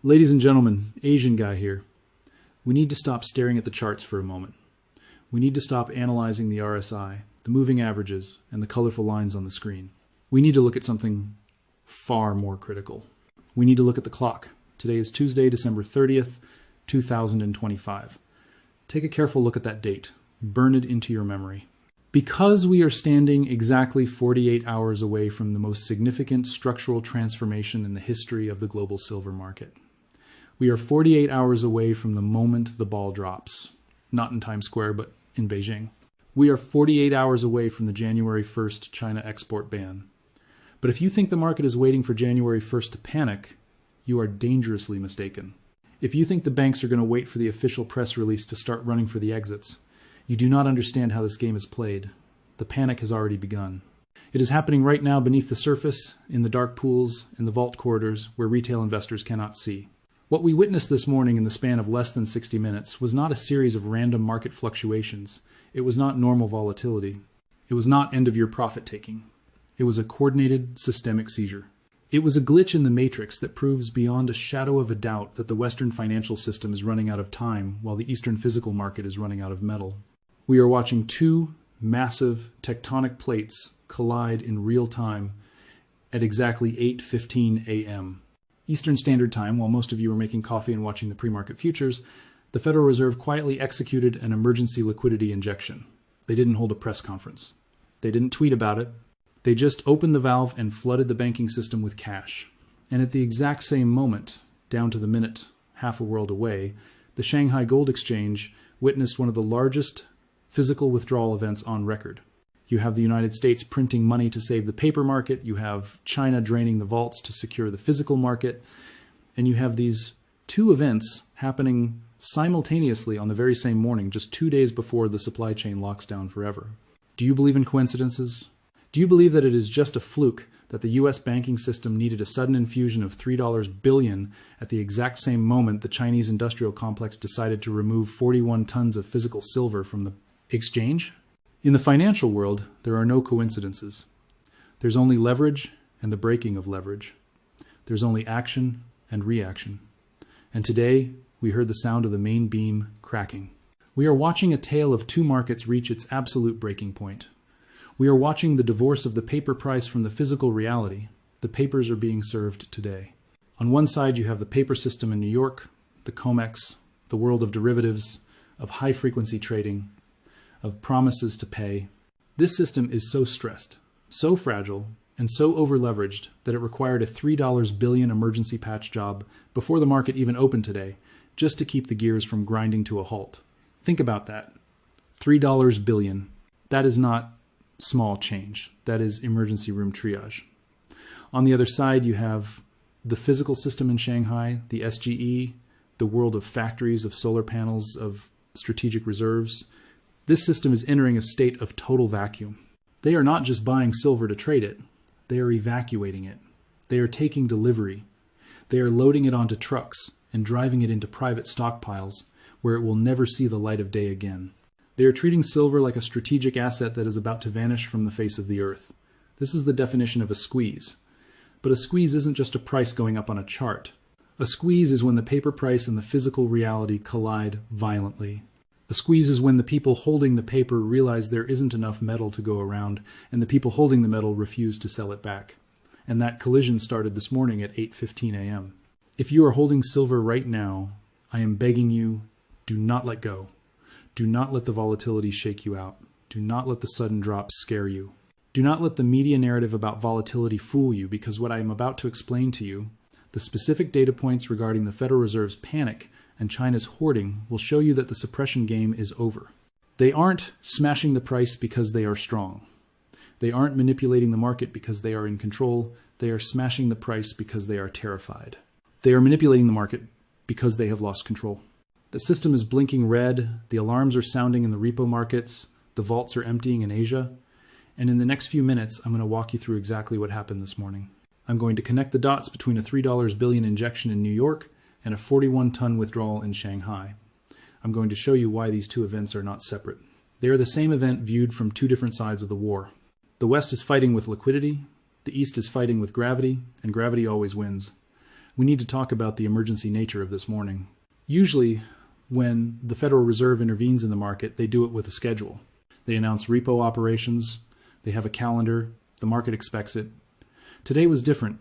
Ladies and gentlemen, Asian guy here. We need to stop staring at the charts for a moment. We need to stop analyzing the RSI, the moving averages, and the colorful lines on the screen. We need to look at something far more critical. We need to look at the clock. Today is Tuesday, December 30th, 2025. Take a careful look at that date. Burn it into your memory. Because we are standing exactly 48 hours away from the most significant structural transformation in the history of the global silver market. We are 48 hours away from the moment the ball drops. Not in Times Square, but in Beijing. We are 48 hours away from the January 1st China export ban. But if you think the market is waiting for January 1st to panic, you are dangerously mistaken. If you think the banks are going to wait for the official press release to start running for the exits, you do not understand how this game is played. The panic has already begun. It is happening right now beneath the surface, in the dark pools, in the vault corridors, where retail investors cannot see. What we witnessed this morning in the span of less than 60 minutes was not a series of random market fluctuations. It was not normal volatility. It was not end-of-year profit-taking. It was a coordinated, systemic seizure. It was a glitch in the matrix that proves beyond a shadow of a doubt that the Western financial system is running out of time while the Eastern physical market is running out of metal. We are watching two massive tectonic plates collide in real time at exactly 8:15 a.m. Eastern Standard Time. While most of you are making coffee and watching the pre-market futures, the Federal Reserve quietly executed an emergency liquidity injection. They didn't hold a press conference. They didn't tweet about it. They just opened the valve and flooded the banking system with cash. And at the exact same moment, down to the minute, half a world away, the Shanghai Gold Exchange witnessed one of the largest physical withdrawal events on record. You have the United States printing money to save the paper market, you have China draining the vaults to secure the physical market, and you have these two events happening simultaneously on the very same morning, just 2 days before the supply chain locks down forever. Do you believe in coincidences? Do you believe that it is just a fluke that the US banking system needed a sudden infusion of $3 billion at the exact same moment the Chinese industrial complex decided to remove 41 tons of physical silver from the exchange? In the financial world, there are no coincidences. There's only leverage and the breaking of leverage. There's only action and reaction. And today, we heard the sound of the main beam cracking. We are watching a tale of two markets reach its absolute breaking point. We are watching the divorce of the paper price from the physical reality. The papers are being served today. On one side, you have the paper system in New York, the COMEX, the world of derivatives, of high-frequency trading, of promises to pay. This system is so stressed, so fragile, and so over-leveraged that it required a $3 billion emergency patch job before the market even opened today, just to keep the gears from grinding to a halt. Think about that. $3 billion. That is not small change. That is emergency room triage. On the other side, you have the physical system in Shanghai, the SGE, the world of factories, of solar panels, of strategic reserves. This system is entering a state of total vacuum. They are not just buying silver to trade it. They are evacuating it. They are taking delivery. They are loading it onto trucks and driving it into private stockpiles where it will never see the light of day again. They are treating silver like a strategic asset that is about to vanish from the face of the earth. This is the definition of a squeeze. But a squeeze isn't just a price going up on a chart. A squeeze is when the paper price and the physical reality collide violently. A squeeze is when the people holding the paper realize there isn't enough metal to go around, and the people holding the metal refuse to sell it back. And that collision started this morning at 8:15 a.m. If you are holding silver right now, I am begging you, do not let go. Do not let the volatility shake you out. Do not let the sudden drops scare you. Do not let the media narrative about volatility fool you, because what I am about to explain to you, the specific data points regarding the Federal Reserve's panic and China's hoarding, will show you that the suppression game is over. They aren't smashing the price because they are strong. They aren't manipulating the market because they are in control. They are smashing the price because they are terrified. They are manipulating the market because they have lost control. The system is blinking red, the alarms are sounding in the repo markets, the vaults are emptying in Asia, and in the next few minutes, I'm going to walk you through exactly what happened this morning. I'm going to connect the dots between a $3 billion injection in New York and a 41-ton withdrawal in Shanghai. I'm going to show you why these two events are not separate. They are the same event viewed from two different sides of the war. The West is fighting with liquidity, the East is fighting with gravity, and gravity always wins. we need to talk about the emergency nature of this morning. Usually, when the Federal Reserve intervenes in the market, they do it with a schedule. They announce repo operations, they have a calendar, the market expects it. Today was different.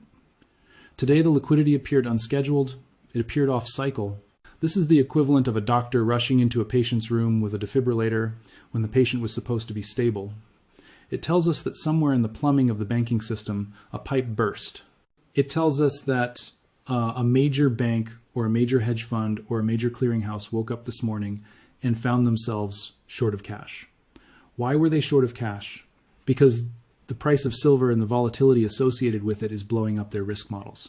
Today the liquidity appeared unscheduled, it appeared off cycle. This is the equivalent of a doctor rushing into a patient's room with a defibrillator when the patient was supposed to be stable. It tells us that somewhere in the plumbing of the banking system, a pipe burst. It tells us that a major bank or a major hedge fund or a major clearinghouse woke up this morning and found themselves short of cash. Why were they short of cash? Because the price of silver and the volatility associated with it is blowing up their risk models.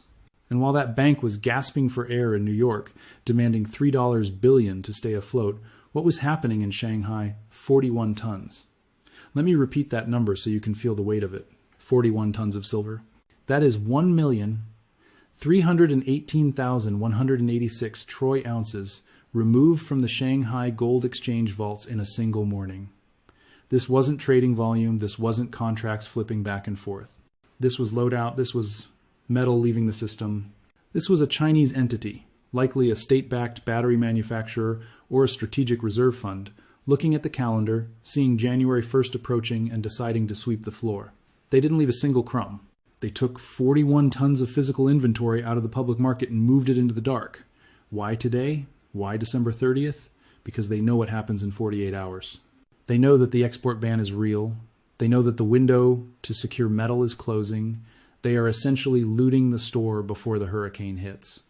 And while that bank was gasping for air in New York, demanding $3 billion to stay afloat, what was happening in Shanghai? 41 tons. Let me repeat that number so you can feel the weight of it. 41 tons of silver. That is 1,318,186 troy ounces removed from the Shanghai Gold Exchange vaults in a single morning. This wasn't trading volume. This wasn't contracts flipping back and forth. This was loadout. This was metal leaving the system. This was a Chinese entity, likely a state-backed battery manufacturer or a strategic reserve fund, looking at the calendar, seeing January 1st approaching and deciding to sweep the floor. They didn't leave a single crumb. They took 41 tons of physical inventory out of the public market and moved it into the dark. Why today? Why December 30th? Because they know what happens in 48 hours. They know that the export ban is real. They know that the window to secure metal is closing. They are essentially looting the store before the hurricane hits.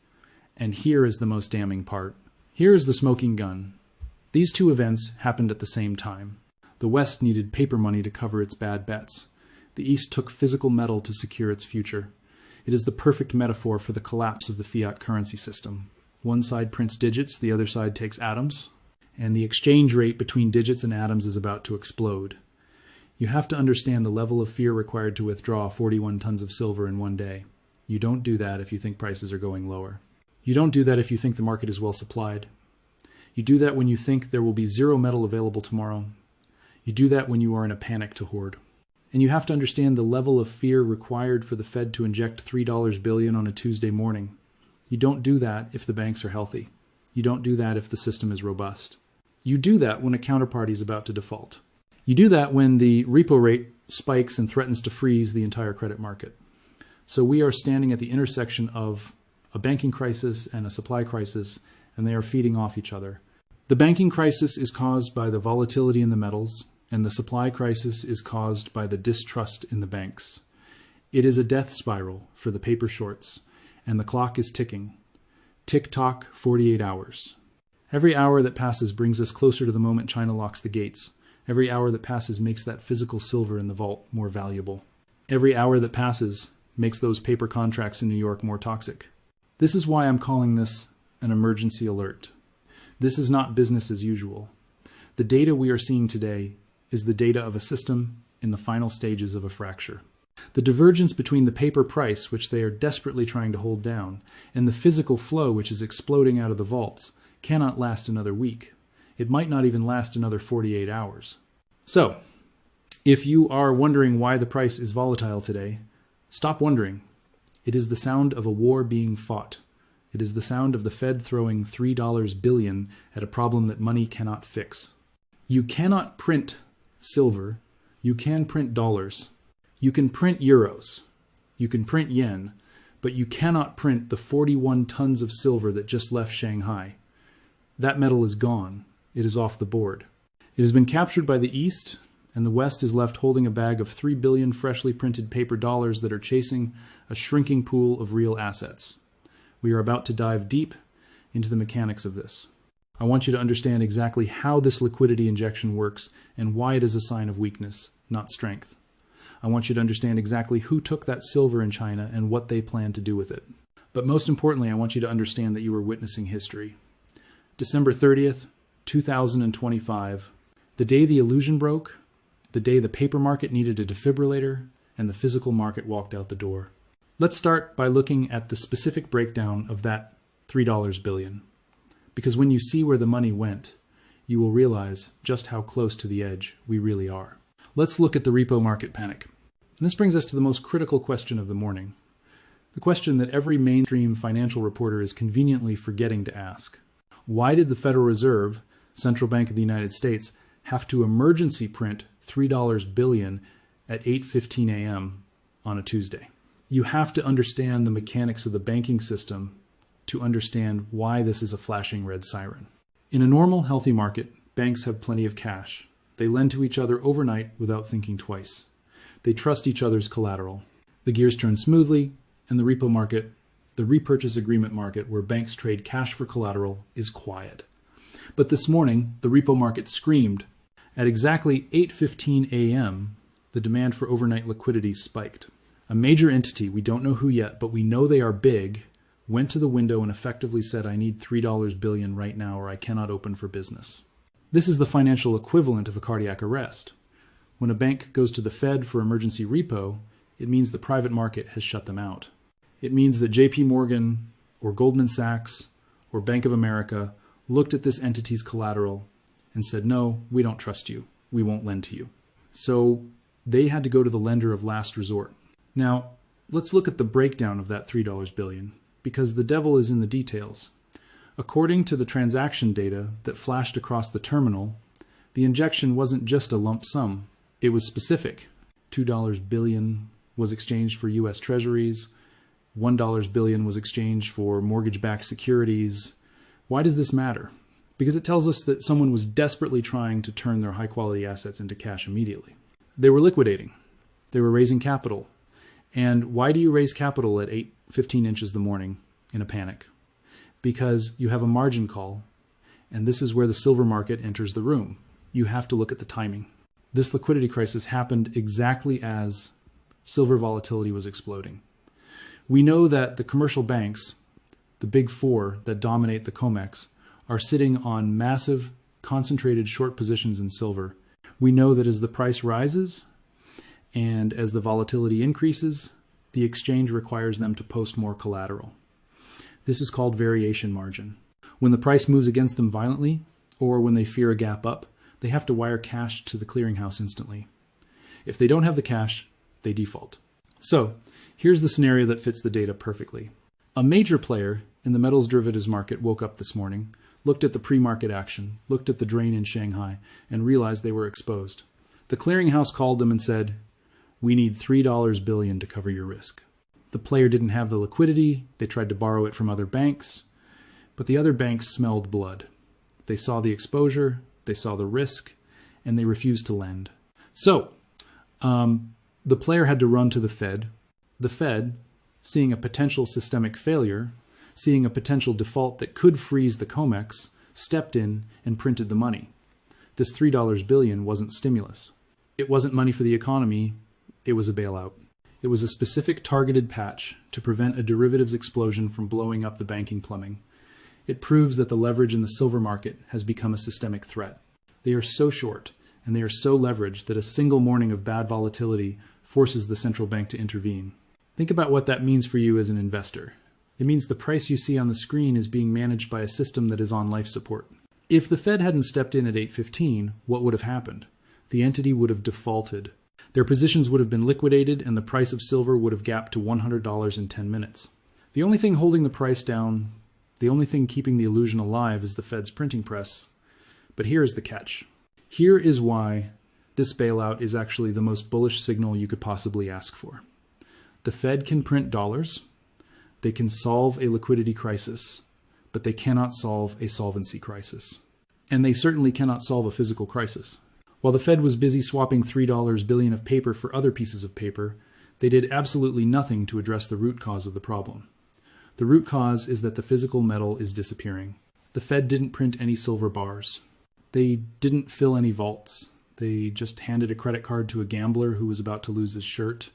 And here is the most damning part. Here is the smoking gun. These two events happened at the same time. The West needed paper money to cover its bad bets. The East took physical metal to secure its future. It is the perfect metaphor for the collapse of the fiat currency system. One side prints digits, the other side takes atoms, and the exchange rate between digits and atoms is about to explode. You have to understand the level of fear required to withdraw 41 tons of silver in one day. You don't do that if you think prices are going lower. You don't do that if you think the market is well supplied. You do that when you think there will be zero metal available tomorrow. You do that when you are in a panic to hoard. And you have to understand the level of fear required for the Fed to inject $3 billion on a Tuesday morning. You don't do that if the banks are healthy. You don't do that if the system is robust. You do that when a counterparty is about to default. You do that when the repo rate spikes and threatens to freeze the entire credit market. So we are standing at the intersection of a banking crisis and a supply crisis, and they are feeding off each other. The banking crisis is caused by the volatility in the metals, and the supply crisis is caused by the distrust in the banks. It is a death spiral for the paper shorts, and the clock is ticking. Tick-tock, 48 hours. Every hour that passes brings us closer to the moment China locks the gates. Every hour that passes makes that physical silver in the vault more valuable. Every hour that passes makes those paper contracts in New York more toxic. This is why I'm calling this an emergency alert. This is not business as usual. The data we are seeing today is the data of a system in the final stages of a fracture. The divergence between the paper price, which they are desperately trying to hold down, and the physical flow, which is exploding out of the vaults, cannot last another week. It might not even last another 48 hours. So, if you are wondering why the price is volatile today, stop wondering. It is the sound of a war being fought. It is the sound of the Fed throwing $3 billion at a problem that money cannot fix. You cannot print silver. You can print dollars. You can print euros. You can print yen, but you cannot print the 41 tons of silver that just left Shanghai. That metal is gone. It is off the board. It has been captured by the East, and the West is left holding a bag of 3 billion freshly printed paper dollars that are chasing a shrinking pool of real assets. We are about to dive deep into the mechanics of this. I want you to understand exactly how this liquidity injection works and why it is a sign of weakness, not strength. I want you to understand exactly who took that silver in China and what they plan to do with it. But most importantly, I want you to understand that you are witnessing history. December 30th, 2025, the day the illusion broke, the day the paper market needed a defibrillator, and the physical market walked out the door. Let's start by looking at the specific breakdown of that $3 billion. Because when you see where the money went, you will realize just how close to the edge we really are. Let's look at the repo market panic. And this brings us to the most critical question of the morning. The question that every mainstream financial reporter is conveniently forgetting to ask. Why did the Federal Reserve, Central Bank of the United States, have to emergency print $3 billion at 8:15 a.m. on a Tuesday? You have to understand the mechanics of the banking system to understand why this is a flashing red siren. In a normal, healthy market, banks have plenty of cash. They lend to each other overnight without thinking twice. They trust each other's collateral. The gears turn smoothly, and the repo market, the repurchase agreement market where banks trade cash for collateral, is quiet. But this morning, the repo market screamed. At exactly 8:15 a.m., the demand for overnight liquidity spiked. A major entity, we don't know who yet, but we know they are big, went to the window and effectively said, I need $3 billion right now or I cannot open for business. This is the financial equivalent of a cardiac arrest. When a bank goes to the Fed for emergency repo, it means the private market has shut them out. It means that JP Morgan or Goldman Sachs or Bank of America looked at this entity's collateral and said, no, we don't trust you. We won't lend to you. So they had to go to the lender of last resort. Now, let's look at the breakdown of that $3 billion, because the devil is in the details. According to the transaction data that flashed across the terminal, the injection wasn't just a lump sum. It was specific. $2 billion was exchanged for U.S. Treasuries. $1 billion was exchanged for mortgage-backed securities. Why does this matter? Because it tells us that someone was desperately trying to turn their high-quality assets into cash immediately. They were liquidating. They were raising capital. And why do you raise capital at 8:15 inches the morning in a panic? Because you have a margin call, and this is where the silver market enters the room. You have to look at the timing. This liquidity crisis happened exactly as silver volatility was exploding. We know that the commercial banks, the big four that dominate the COMEX, are sitting on massive, concentrated short positions in silver. We know that as the price rises and as the volatility increases, the exchange requires them to post more collateral. This is called variation margin. When the price moves against them violently, or when they fear a gap up, they have to wire cash to the clearinghouse instantly. If they don't have the cash, they default. So, here's the scenario that fits the data perfectly. A major player in the metals derivatives market woke up this morning, looked at the pre-market action, looked at the drain in Shanghai, and realized they were exposed. The clearinghouse called them and said, we need $3 billion to cover your risk. The player didn't have the liquidity, they tried to borrow it from other banks, but the other banks smelled blood. They saw the exposure, they saw the risk, and they refused to lend. So, the player had to run to the Fed. The Fed, seeing a potential systemic failure, seeing a potential default that could freeze the COMEX, stepped in and printed the money. This $3 billion wasn't stimulus. It wasn't money for the economy, it was a bailout. It was a specific targeted patch to prevent a derivatives explosion from blowing up the banking plumbing. It proves that the leverage in the silver market has become a systemic threat. They are so short and they are so leveraged that a single morning of bad volatility forces the central bank to intervene. Think about what that means for you as an investor. It means the price you see on the screen is being managed by a system that is on life support. If the Fed hadn't stepped in at 8:15, what would have happened? The entity would have defaulted. Their positions would have been liquidated and the price of silver would have gapped to $100 in 10 minutes. The only thing holding the price down, the only thing keeping the illusion alive is the Fed's printing press. But here is the catch. Here is why this bailout is actually the most bullish signal you could possibly ask for. The Fed can print dollars, they can solve a liquidity crisis, but they cannot solve a solvency crisis. And they certainly cannot solve a physical crisis. While the Fed was busy swapping $3 billion of paper for other pieces of paper, they did absolutely nothing to address the root cause of the problem. The root cause is that the physical metal is disappearing. The Fed didn't print any silver bars. They didn't fill any vaults. They just handed a credit card to a gambler who was about to lose his shirt.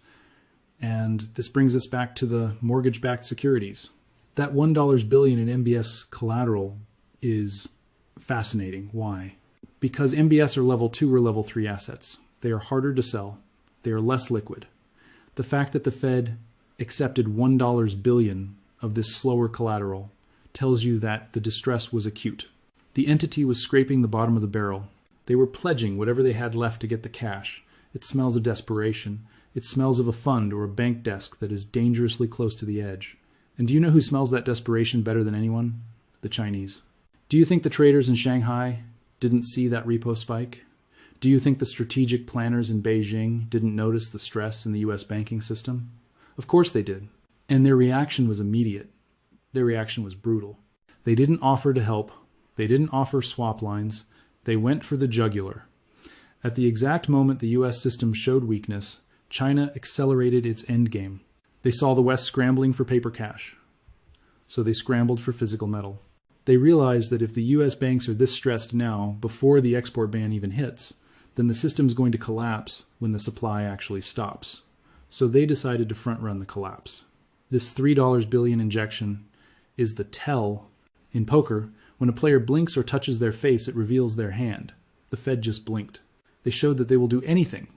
And this brings us back to the mortgage-backed securities. That $1 billion in MBS collateral is fascinating. Why? Because MBS are level 2 or level 3 assets. They are harder to sell. They are less liquid. The fact that the Fed accepted $1 billion of this slower collateral tells you that the distress was acute. The entity was scraping the bottom of the barrel. They were pledging whatever they had left to get the cash. It smells of desperation. It smells of a fund or a bank desk that is dangerously close to the edge. And do you know who smells that desperation better than anyone? The Chinese. Do you think the traders in Shanghai didn't see that repo spike? Do you think the strategic planners in Beijing didn't notice the stress in the US banking system? Of course they did. And their reaction was immediate. Their reaction was brutal. They didn't offer to help. They didn't offer swap lines. They went for the jugular. At the exact moment the US system showed weakness, China accelerated its endgame. They saw the West scrambling for paper cash, so they scrambled for physical metal. They realized that if the US banks are this stressed now, before the export ban even hits, then the system's going to collapse when the supply actually stops. So they decided to front-run the collapse. This $3 billion injection is the tell. In poker, when a player blinks or touches their face, it reveals their hand. The Fed just blinked. They showed that they will do anything,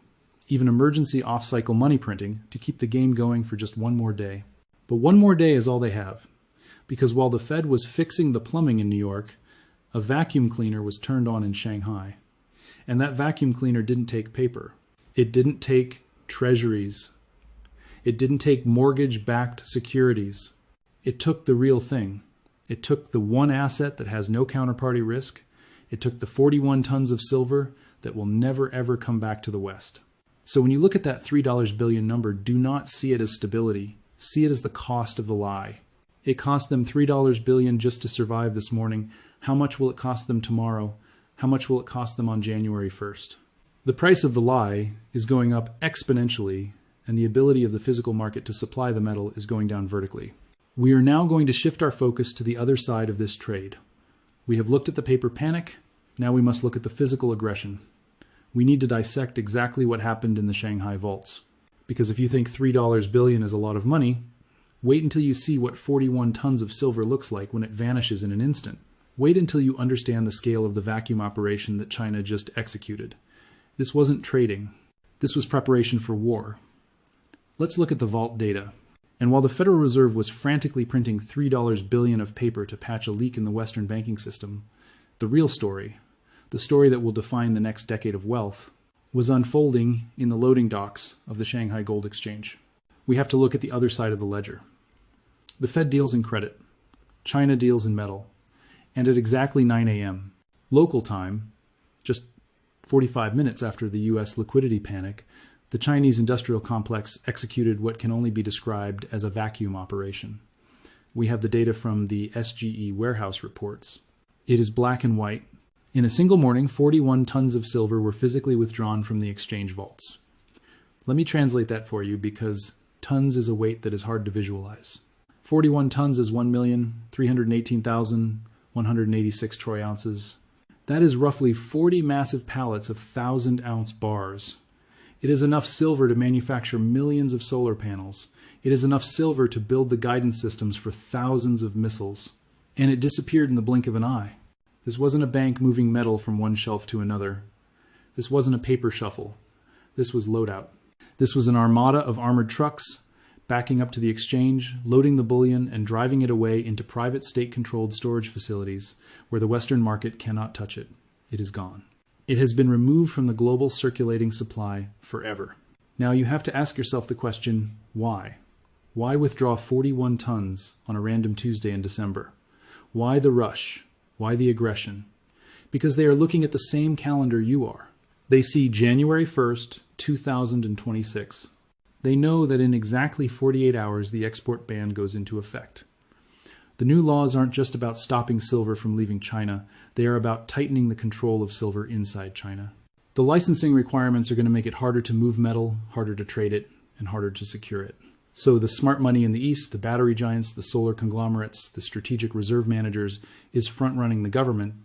even emergency off-cycle money printing, to keep the game going for just one more day. But one more day is all they have, because while the Fed was fixing the plumbing in New York, a vacuum cleaner was turned on in Shanghai. And that vacuum cleaner didn't take paper. It didn't take treasuries. It didn't take mortgage-backed securities. It took the real thing. It took the one asset that has no counterparty risk. It took the 41 tons of silver that will never ever come back to the West. So when you look at that $3 billion number, do not see it as stability. See it as the cost of the lie. It cost them $3 billion just to survive this morning. How much will it cost them tomorrow? How much will it cost them on January 1st? The price of the lie is going up exponentially, and the ability of the physical market to supply the metal is going down vertically. We are now going to shift our focus to the other side of this trade. We have looked at the paper panic. Now we must look at the physical aggression. We need to dissect exactly what happened in the Shanghai vaults. Because if you think $3 billion is a lot of money, wait until you see what 41 tons of silver looks like when it vanishes in an instant. Wait until you understand the scale of the vacuum operation that China just executed. This wasn't trading. This was preparation for war. Let's look at the vault data. And while the Federal Reserve was frantically printing $3 billion of paper to patch a leak in the Western banking system, the real story, the story that will define the next decade of wealth, was unfolding in the loading docks of the Shanghai Gold Exchange. We have to look at the other side of the ledger. The Fed deals in credit. China deals in metal. And at exactly 9 a.m., local time, just 45 minutes after the U.S. liquidity panic, the Chinese industrial complex executed what can only be described as a vacuum operation. We have the data from the SGE warehouse reports. It is black and white. In a single morning, 41 tons of silver were physically withdrawn from the exchange vaults. Let me translate that for you because tons is a weight that is hard to visualize. 41 tons is 1,318,186 troy ounces. That is roughly 40 massive pallets of 1,000-ounce bars. It is enough silver to manufacture millions of solar panels. It is enough silver to build the guidance systems for thousands of missiles. And it disappeared in the blink of an eye. This wasn't a bank moving metal from one shelf to another. This wasn't a paper shuffle. This was loadout. This was an armada of armored trucks backing up to the exchange, loading the bullion, and driving it away into private state-controlled storage facilities where the Western market cannot touch it. It is gone. It has been removed from the global circulating supply forever. Now you have to ask yourself the question, why? Why withdraw 41 tons on a random Tuesday in December? Why the rush? Why the aggression? Because they are looking at the same calendar you are. They see January 1st, 2026. They know that in exactly 48 hours the export ban goes into effect. The new laws aren't just about stopping silver from leaving China. They are about tightening the control of silver inside China. The licensing requirements are going to make it harder to move metal, harder to trade it, and harder to secure it. So the smart money in the East, the battery giants, the solar conglomerates, the strategic reserve managers, is front-running the government.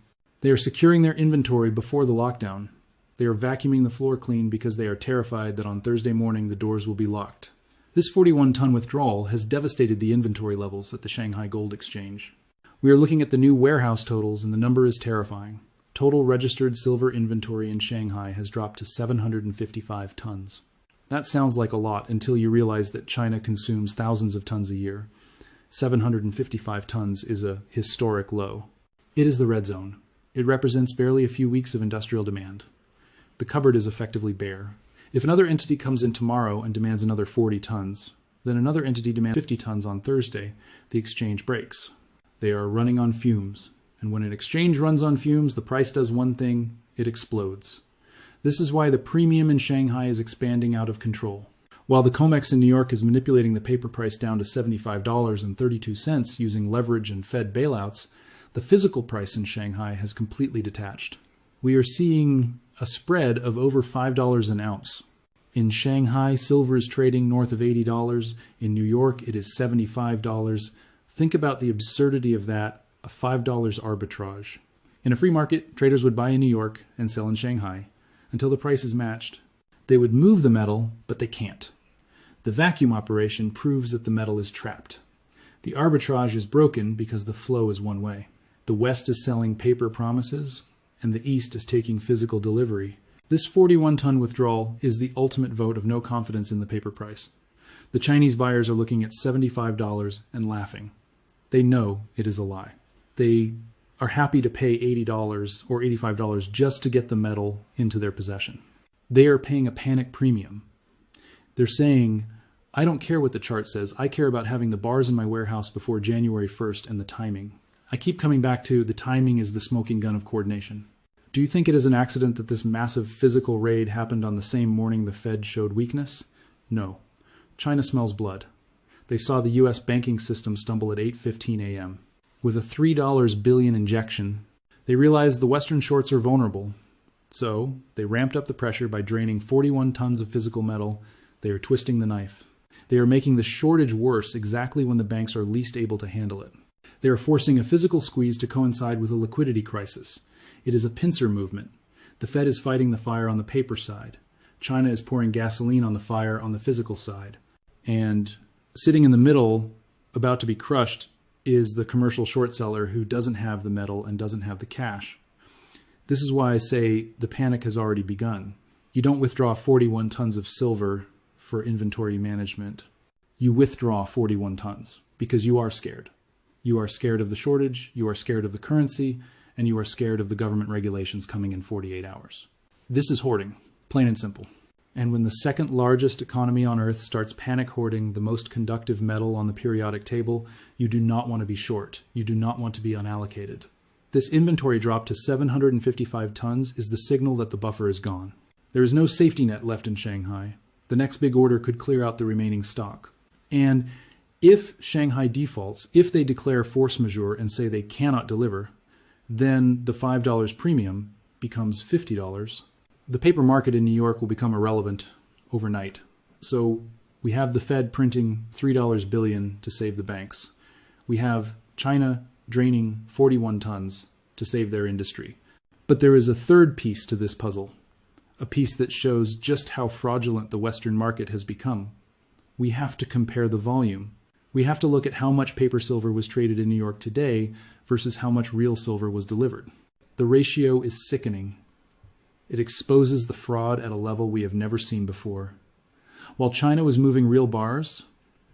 They are securing their inventory before the lockdown. They are vacuuming the floor clean because they are terrified that on Thursday morning the doors will be locked. This 41-ton withdrawal has devastated the inventory levels at the Shanghai Gold Exchange. We are looking at the new warehouse totals, and the number is terrifying. Total registered silver inventory in Shanghai has dropped to 755 tons. That sounds like a lot until you realize that China consumes thousands of tons a year. 755 tons is a historic low. It is the red zone. It represents barely a few weeks of industrial demand. The cupboard is effectively bare. If another entity comes in tomorrow and demands another 40 tons, then another entity demands 50 tons on Thursday, the exchange breaks. They are running on fumes. And when an exchange runs on fumes, the price does one thing, it explodes. This is why the premium in Shanghai is expanding out of control. While the COMEX in New York is manipulating the paper price down to $75.32 using leverage and Fed bailouts, the physical price in Shanghai has completely detached. We are seeing a spread of over $5 an ounce. In Shanghai, silver is trading north of $80. In New York, it is $75. Think about the absurdity of that, a $5 arbitrage. In a free market, traders would buy in New York and sell in Shanghai until the price is matched. They would move the metal, but they can't. The vacuum operation proves that the metal is trapped. The arbitrage is broken because the flow is one way. The West is selling paper promises, and the East is taking physical delivery. This 41-ton withdrawal is the ultimate vote of no confidence in the paper price. The Chinese buyers are looking at $75 and laughing. They know it is a lie. They are happy to pay $80 or $85 just to get the metal into their possession. They are paying a panic premium. They're saying, I don't care what the chart says. I care about having the bars in my warehouse before January 1st and the timing. I keep coming back to the timing is the smoking gun of coordination. Do you think it is an accident that this massive physical raid happened on the same morning the Fed showed weakness? No. China smells blood. They saw the U.S. banking system stumble at 8:15 a.m. With a $3 billion injection, they realized the Western shorts are vulnerable. So they ramped up the pressure by draining 41 tons of physical metal. They are twisting the knife. They are making the shortage worse exactly when the banks are least able to handle it. They are forcing a physical squeeze to coincide with a liquidity crisis. It is a pincer movement. The Fed is fighting the fire on the paper side. China is pouring gasoline on the fire on the physical side. And sitting in the middle, about to be crushed, is the commercial short seller who doesn't have the metal and doesn't have the cash. This is why I say the panic has already begun. You don't withdraw 41 tons of silver for inventory management. You withdraw 41 tons because you are scared. You are scared of the shortage, you are scared of the currency, and you are scared of the government regulations coming in 48 hours. This is hoarding, plain and simple. And when the second largest economy on earth starts panic hoarding the most conductive metal on the periodic table, you do not want to be short. You do not want to be unallocated. This inventory drop to 755 tons is the signal that the buffer is gone. There is no safety net left in Shanghai. The next big order could clear out the remaining stock. And if Shanghai defaults, if they declare force majeure and say they cannot deliver, then the $5 premium becomes $50. The paper market in New York will become irrelevant overnight. So we have the Fed printing $3 billion to save the banks. We have China draining 41 tons to save their industry. But there is a third piece to this puzzle, a piece that shows just how fraudulent the Western market has become. We have to compare the volume. We have to look at how much paper silver was traded in New York today versus how much real silver was delivered. The ratio is sickening. It exposes the fraud at a level we have never seen before. While China was moving real bars,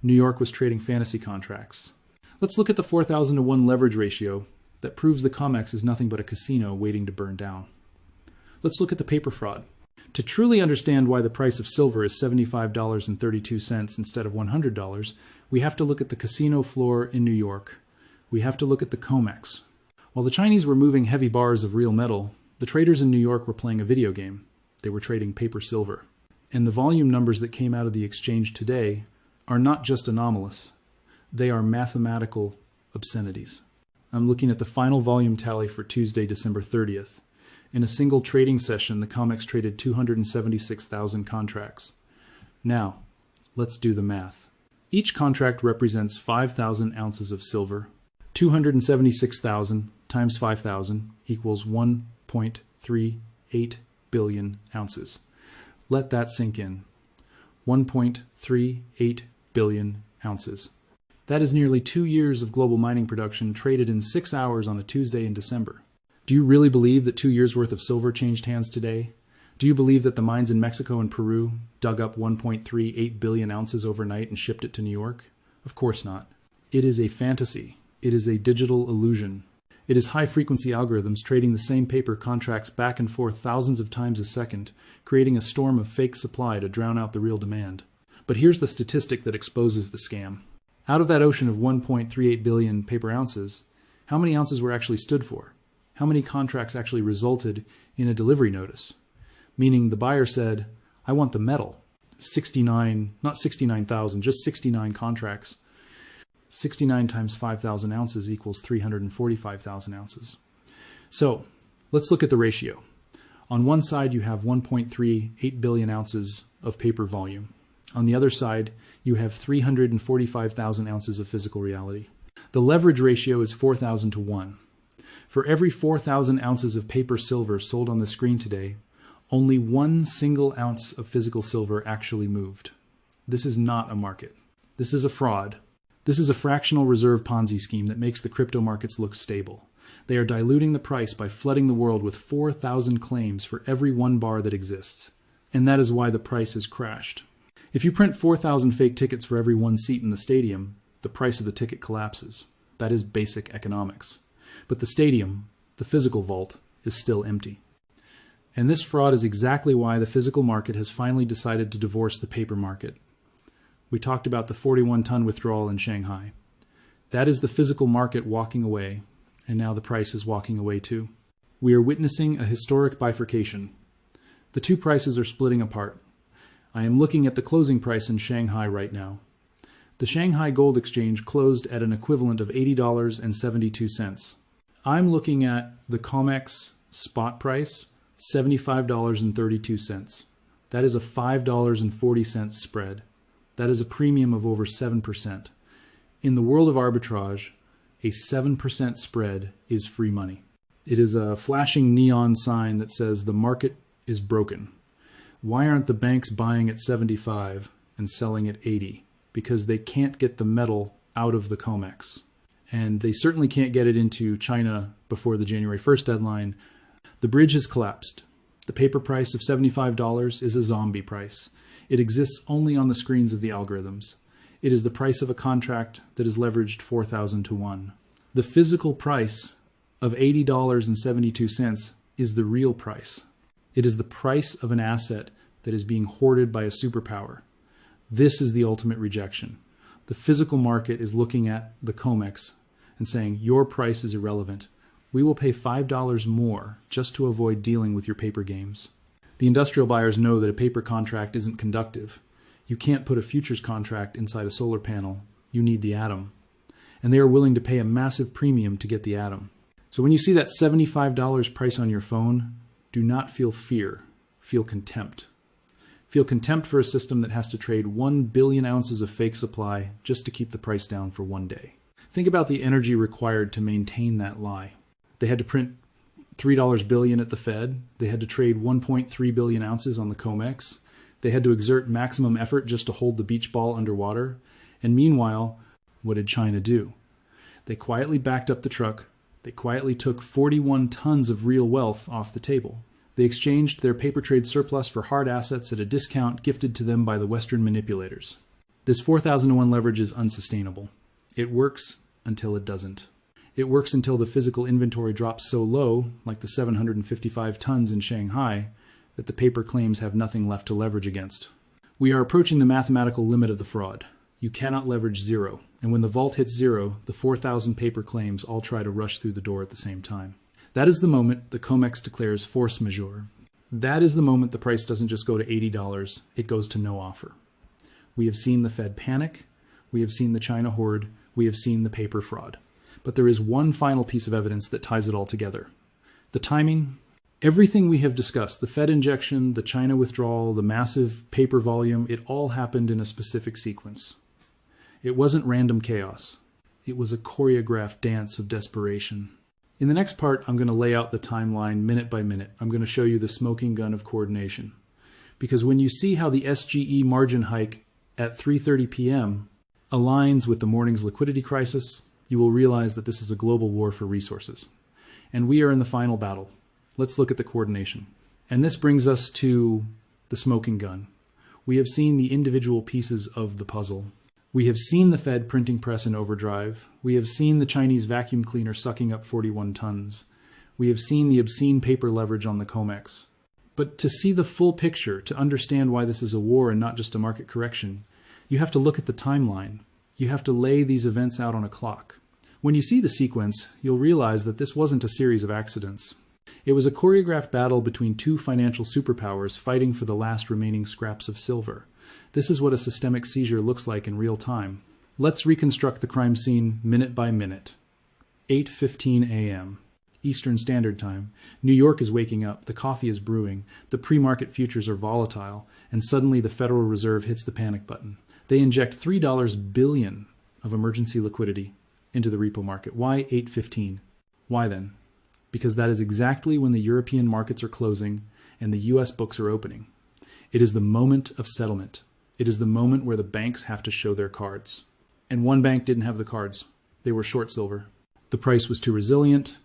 New York was trading fantasy contracts. Let's look at the 4,000 to 1 leverage ratio that proves the COMEX is nothing but a casino waiting to burn down. Let's look at the paper fraud. To truly understand why the price of silver is $75.32 instead of $100, we have to look at the casino floor in New York. We have to look at the COMEX. While the Chinese were moving heavy bars of real metal, the traders in New York were playing a video game. They were trading paper silver. And the volume numbers that came out of the exchange today are not just anomalous. They are mathematical obscenities. I'm looking at the final volume tally for Tuesday, December 30th. In a single trading session, the COMEX traded 276,000 contracts. Now, let's do the math. Each contract represents 5,000 ounces of silver. 276,000 times 5,000 equals 1.38 billion ounces. Let that sink in. 1.38 billion ounces. That is nearly 2 years of global mining production traded in 6 hours on a Tuesday in December. Do you really believe that 2 years' worth of silver changed hands today? Do you believe that the mines in Mexico and Peru dug up 1.38 billion ounces overnight and shipped it to New York? Of course not. It is a fantasy. It is a digital illusion. It is high-frequency algorithms trading the same paper contracts back and forth thousands of times a second, creating a storm of fake supply to drown out the real demand. But here's the statistic that exposes the scam. Out of that ocean of 1.38 billion paper ounces, how many ounces were actually stood for? How many contracts actually resulted in a delivery notice? Meaning the buyer said, I want the metal. 69, not 69,000, just 69 contracts. 69 times 5,000 ounces equals 345,000 ounces. So let's look at the ratio. On one side, you have 1.38 billion ounces of paper volume. On the other side, you have 345,000 ounces of physical reality. The leverage ratio is 4,000 to 1. For every 4,000 ounces of paper silver sold on the screen today, only one single ounce of physical silver actually moved. This is not a market. This is a fraud. This is a fractional reserve Ponzi scheme that makes the crypto markets look stable. They are diluting the price by flooding the world with 4,000 claims for every 1 bar that exists. And that is why the price has crashed. If you print 4,000 fake tickets for every 1 seat in the stadium, the price of the ticket collapses. That is basic economics. But the stadium, the physical vault, is still empty. And this fraud is exactly why the physical market has finally decided to divorce the paper market. We talked about the 41-ton withdrawal in Shanghai. That is the physical market walking away, and now the price is walking away too. We are witnessing a historic bifurcation. The two prices are splitting apart. I am looking at the closing price in Shanghai right now. The Shanghai Gold Exchange closed at an equivalent of $80.72. I'm looking at the COMEX spot price, $75.32. That is a $5.40 spread. That is a premium of over 7%. In the world of arbitrage, a 7% spread is free money. It is a flashing neon sign that says the market is broken. Why aren't the banks buying at 75 and selling at 80? Because they can't get the metal out of the COMEX. And they certainly can't get it into China before the January 1st deadline. The bridge has collapsed. The paper price of $75 is a zombie price. It exists only on the screens of the algorithms. It is the price of a contract that is leveraged 4,000 to 1. The physical price of $80.72 is the real price. It is the price of an asset that is being hoarded by a superpower. This is the ultimate rejection. The physical market is looking at the COMEX and saying, your price is irrelevant. We will pay $5 more just to avoid dealing with your paper games. The industrial buyers know that a paper contract isn't conductive. You can't put a futures contract inside a solar panel. You need the atom. And they are willing to pay a massive premium to get the atom. So when you see that $75 price on your phone, do not feel fear. Feel contempt. Feel contempt for a system that has to trade 1 billion ounces of fake supply just to keep the price down for 1 day. Think about the energy required to maintain that lie. They had to print $3 billion at the Fed. They had to trade 1.3 billion ounces on the COMEX. They had to exert maximum effort just to hold the beach ball underwater. And meanwhile, what did China do? They quietly backed up the truck. They quietly took 41 tons of real wealth off the table. They exchanged their paper trade surplus for hard assets at a discount gifted to them by the Western manipulators. This 4,000 to 1 leverage is unsustainable. It works until it doesn't. It works until the physical inventory drops so low, like the 755 tons in Shanghai, that the paper claims have nothing left to leverage against. We are approaching the mathematical limit of the fraud. You cannot leverage zero, and when the vault hits zero, the 4,000 paper claims all try to rush through the door at the same time. That is the moment the COMEX declares force majeure. That is the moment the price doesn't just go to $80, it goes to no offer. We have seen the Fed panic, we have seen the China hoard, we have seen the paper fraud. But there is one final piece of evidence that ties it all together. The timing. Everything we have discussed, the Fed injection, the China withdrawal, the massive paper volume, it all happened in a specific sequence. It wasn't random chaos. It was a choreographed dance of desperation. In the next part, I'm going to lay out the timeline minute by minute. I'm going to show you the smoking gun of coordination. Because when you see how the SGE margin hike at 3:30 p.m. aligns with the morning's liquidity crisis, you will realize that this is a global war for resources. And we are in the final battle. Let's look at the coordination. And this brings us to the smoking gun. We have seen the individual pieces of the puzzle. We have seen the Fed printing press in overdrive. We have seen the Chinese vacuum cleaner sucking up 41 tons. We have seen the obscene paper leverage on the COMEX. But to see the full picture, to understand why this is a war and not just a market correction, you have to look at the timeline. You have to lay these events out on a clock. When you see the sequence, you'll realize that this wasn't a series of accidents. It was a choreographed battle between two financial superpowers fighting for the last remaining scraps of silver. This is what a systemic seizure looks like in real time. Let's reconstruct the crime scene minute by minute. 8:15 a.m. Eastern Standard Time. New York is waking up, the coffee is brewing, the pre-market futures are volatile, and suddenly the Federal Reserve hits the panic button. They inject $3 billion of emergency liquidity into the repo market. Why 8:15? Why then? Because that is exactly when the European markets are closing and the US books are opening. It is the moment of settlement. It is the moment where the banks have to show their cards. And one bank didn't have the cards. They were short silver. The price was too resilient,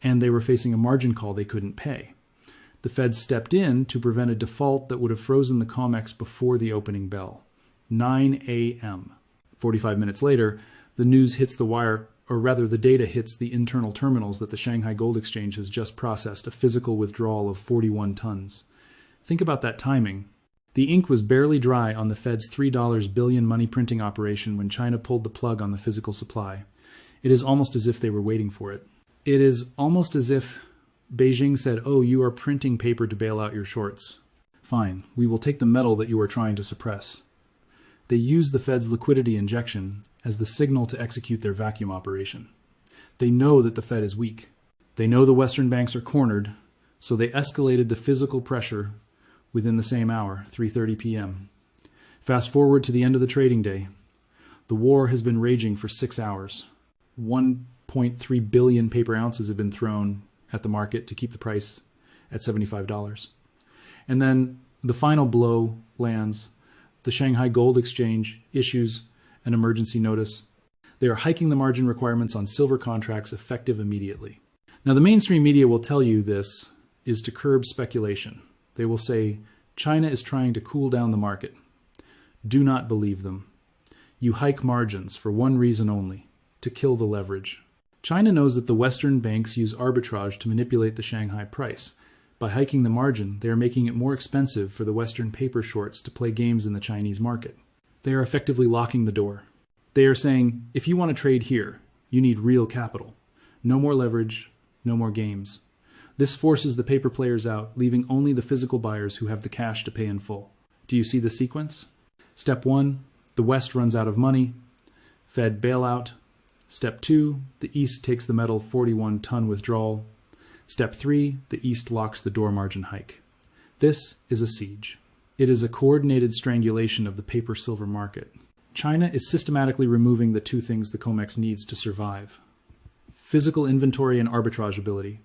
and they were facing a margin call they couldn't pay. The Fed stepped in to prevent a default that would have frozen the COMEX before the opening bell. 9 a.m. 45 minutes later, the news hits the wire, or rather the data hits the internal terminals that the Shanghai Gold Exchange has just processed a physical withdrawal of 41 tons. Think about that timing. The ink was barely dry on the Fed's $3 billion money printing operation when China pulled the plug on the physical supply. It is almost as if they were waiting for it. It is almost as if Beijing said, "Oh, you are printing paper to bail out your shorts. Fine, we will take the metal that you are trying to suppress." They used the Fed's liquidity injection as the signal to execute their vacuum operation. They know that the Fed is weak. They know the Western banks are cornered, so they escalated the physical pressure within the same hour, 3:30 p.m. Fast forward to the end of the trading day. The war has been raging for 6 hours. 1.3 billion paper ounces have been thrown at the market to keep the price at $75. And then the final blow lands. The Shanghai Gold Exchange issues an emergency notice. They are hiking the margin requirements on silver contracts effective immediately. Now, the mainstream media will tell you this is to curb speculation. They will say, China is trying to cool down the market. Do not believe them. You hike margins for one reason only, to kill the leverage. China knows that the Western banks use arbitrage to manipulate the Shanghai price. By hiking the margin, they are making it more expensive for the Western paper shorts to play games in the Chinese market. They are effectively locking the door. They are saying, if you want to trade here, you need real capital. No more leverage, no more games. This forces the paper players out, leaving only the physical buyers who have the cash to pay in full. Do you see the sequence? Step 1, the West runs out of money. Fed bailout. Step 2, the East takes the metal 41-ton withdrawal. Step 3, the East locks the door margin hike. This is a siege. It is a coordinated strangulation of the paper-silver market. China is systematically removing the two things the COMEX needs to survive: physical inventory and arbitrage ability.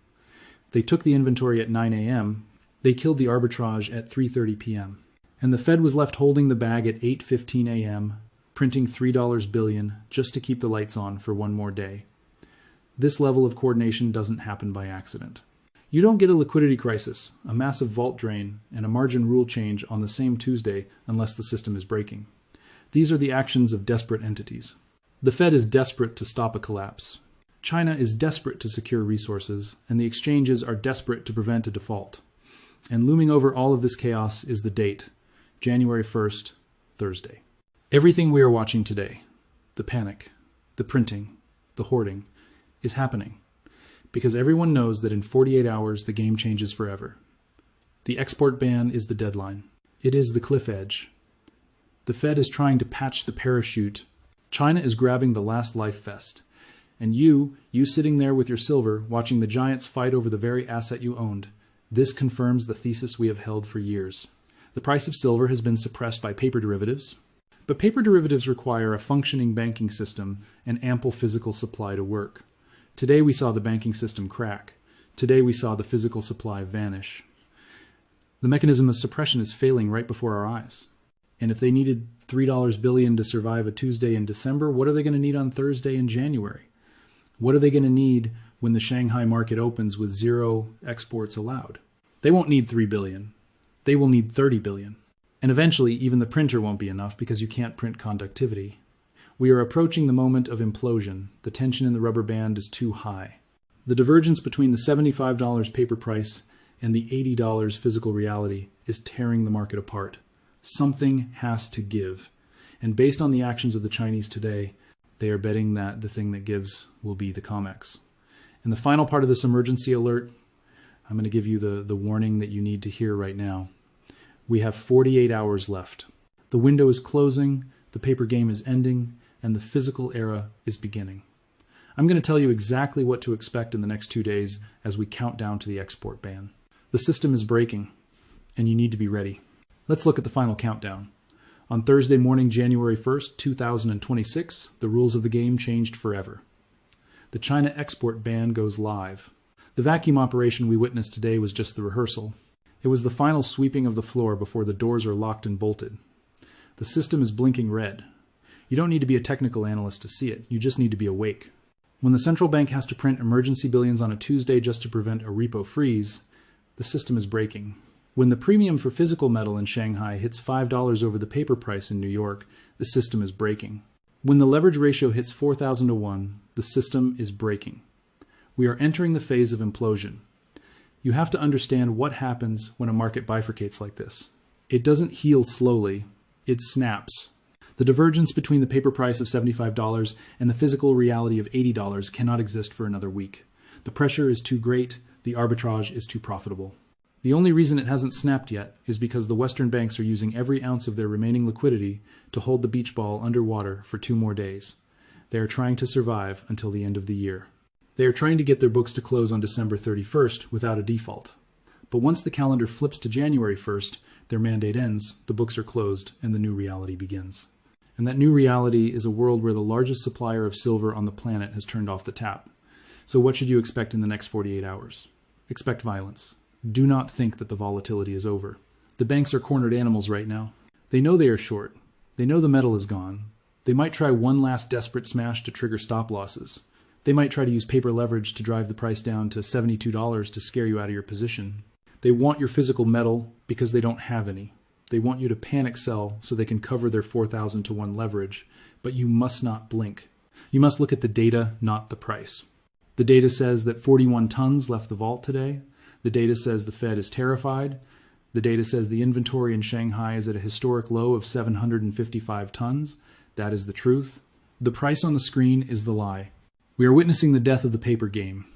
They took the inventory at 9 a.m., they killed the arbitrage at 3:30 p.m. And the Fed was left holding the bag at 8:15 a.m., printing $3 billion just to keep the lights on for one more day. This level of coordination doesn't happen by accident. You don't get a liquidity crisis, a massive vault drain, and a margin rule change on the same Tuesday unless the system is breaking. These are the actions of desperate entities. The Fed is desperate to stop a collapse. China is desperate to secure resources, and the exchanges are desperate to prevent a default. And looming over all of this chaos is the date, January 1st, Thursday. Everything we are watching today, the panic, the printing, the hoarding, is happening because everyone knows that in 48 hours the game changes forever. The export ban is the deadline. It is the cliff edge. The Fed is trying to patch the parachute. China is grabbing the last life vest. And you sitting there with your silver, watching the giants fight over the very asset you owned, this confirms the thesis we have held for years. The price of silver has been suppressed by paper derivatives, but paper derivatives require a functioning banking system and ample physical supply to work. Today we saw the banking system crack. Today we saw the physical supply vanish. The mechanism of suppression is failing right before our eyes. And if they needed $3 billion to survive a Tuesday in December, what are they going to need on Thursday in January? What are they going to need when the Shanghai market opens with zero exports allowed? They won't need $3 billion. They will need $30 billion. And eventually, even the printer won't be enough because you can't print conductivity. We are approaching the moment of implosion. The tension in the rubber band is too high. The divergence between the $75 paper price and the $80 physical reality is tearing the market apart. Something has to give. And based on the actions of the Chinese today, they are betting that the thing that gives will be the COMEX. In the final part of this emergency alert, I'm going to give you the warning that you need to hear right now. We have 48 hours left. The window is closing, the paper game is ending, and the physical era is beginning. I'm going to tell you exactly what to expect in the next 2 days as we count down to the export ban. The system is breaking, and you need to be ready. Let's look at the final countdown. On Thursday morning, January 1st, 2026, the rules of the game changed forever. The China export ban goes live. The vacuum operation we witnessed today was just the rehearsal. It was the final sweeping of the floor before the doors are locked and bolted. The system is blinking red. You don't need to be a technical analyst to see it. You just need to be awake. When the central bank has to print emergency billions on a Tuesday just to prevent a repo freeze, the system is breaking. When the premium for physical metal in Shanghai hits $5 over the paper price in New York, the system is breaking. When the leverage ratio hits 4,000 to 1, the system is breaking. We are entering the phase of implosion. You have to understand what happens when a market bifurcates like this. It doesn't heal slowly, it snaps. The divergence between the paper price of $75 and the physical reality of $80 cannot exist for another week. The pressure is too great, the arbitrage is too profitable. The only reason it hasn't snapped yet is because the Western banks are using every ounce of their remaining liquidity to hold the beach ball underwater for 2 more days. They are trying to survive until the end of the year. They are trying to get their books to close on December 31st without a default. But once the calendar flips to January 1st, their mandate ends, the books are closed, and the new reality begins. And that new reality is a world where the largest supplier of silver on the planet has turned off the tap. So what should you expect in the next 48 hours? Expect violence. Do not think that the volatility is over. The banks are cornered animals right now. They know they are short. They know the metal is gone. They might try one last desperate smash to trigger stop losses. They might try to use paper leverage to drive the price down to $72 to scare you out of your position. They want your physical metal because they don't have any. They want you to panic sell so they can cover their 4,000 to 1 leverage, but you must not blink. You must look at the data, not the price. The data says that 41 tons left the vault today. The data says the Fed is terrified. The data says the inventory in Shanghai is at a historic low of 755 tons. That is the truth. The price on the screen is the lie. We are witnessing the death of the paper game.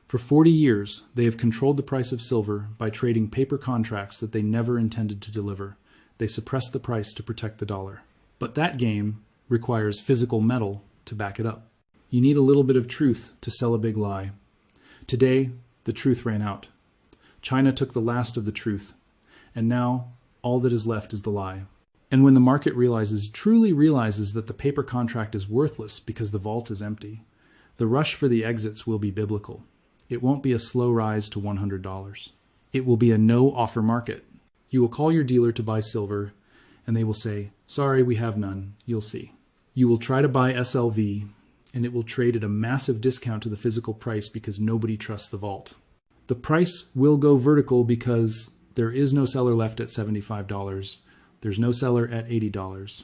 For 40 years, they have controlled the price of silver by trading paper contracts that they never intended to deliver. They suppressed the price to protect the dollar. But that game requires physical metal to back it up. You need a little bit of truth to sell a big lie. Today, the truth ran out. China took the last of the truth, and now all that is left is the lie. And when the market truly realizes that the paper contract is worthless because the vault is empty, the rush for the exits will be biblical. It won't be a slow rise to $100. It will be a no-offer market. You will call your dealer to buy silver, and they will say, "Sorry, we have none. You'll see." You will try to buy SLV, and it will trade at a massive discount to the physical price because nobody trusts the vault. The price will go vertical because there is no seller left at $75. There's no seller at $80.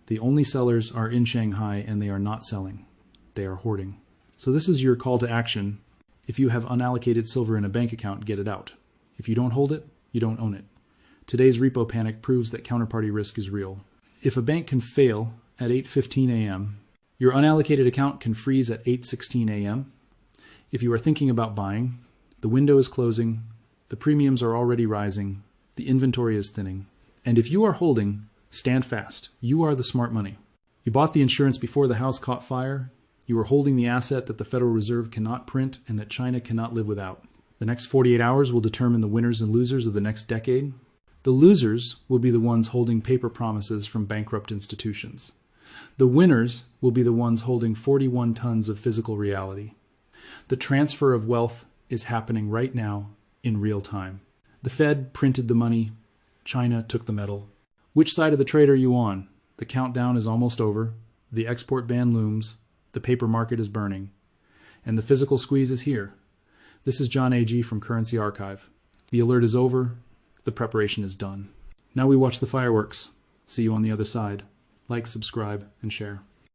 The only sellers are in Shanghai, and they are not selling. They are hoarding. So this is your call to action. If you have unallocated silver in a bank account, get it out. If you don't hold it, you don't own it. Today's repo panic proves that counterparty risk is real. If a bank can fail at 8:15 a.m., your unallocated account can freeze at 8:16 a.m. If you are thinking about buying, the window is closing, the premiums are already rising, the inventory is thinning. And if you are holding, stand fast. You are the smart money. You bought the insurance before the house caught fire. You are holding the asset that the Federal Reserve cannot print and that China cannot live without. The next 48 hours will determine the winners and losers of the next decade. The losers will be the ones holding paper promises from bankrupt institutions. The winners will be the ones holding 41 tons of physical reality. The transfer of wealth is happening right now in real time. The Fed printed the money. China took the metal. Which side of the trade are you on? The countdown is almost over. The export ban looms. The paper market is burning. And the physical squeeze is here. This is John A.G. from Currency Archive. The alert is over. The preparation is done. Now we watch the fireworks. See you on the other side. Like, subscribe, and share.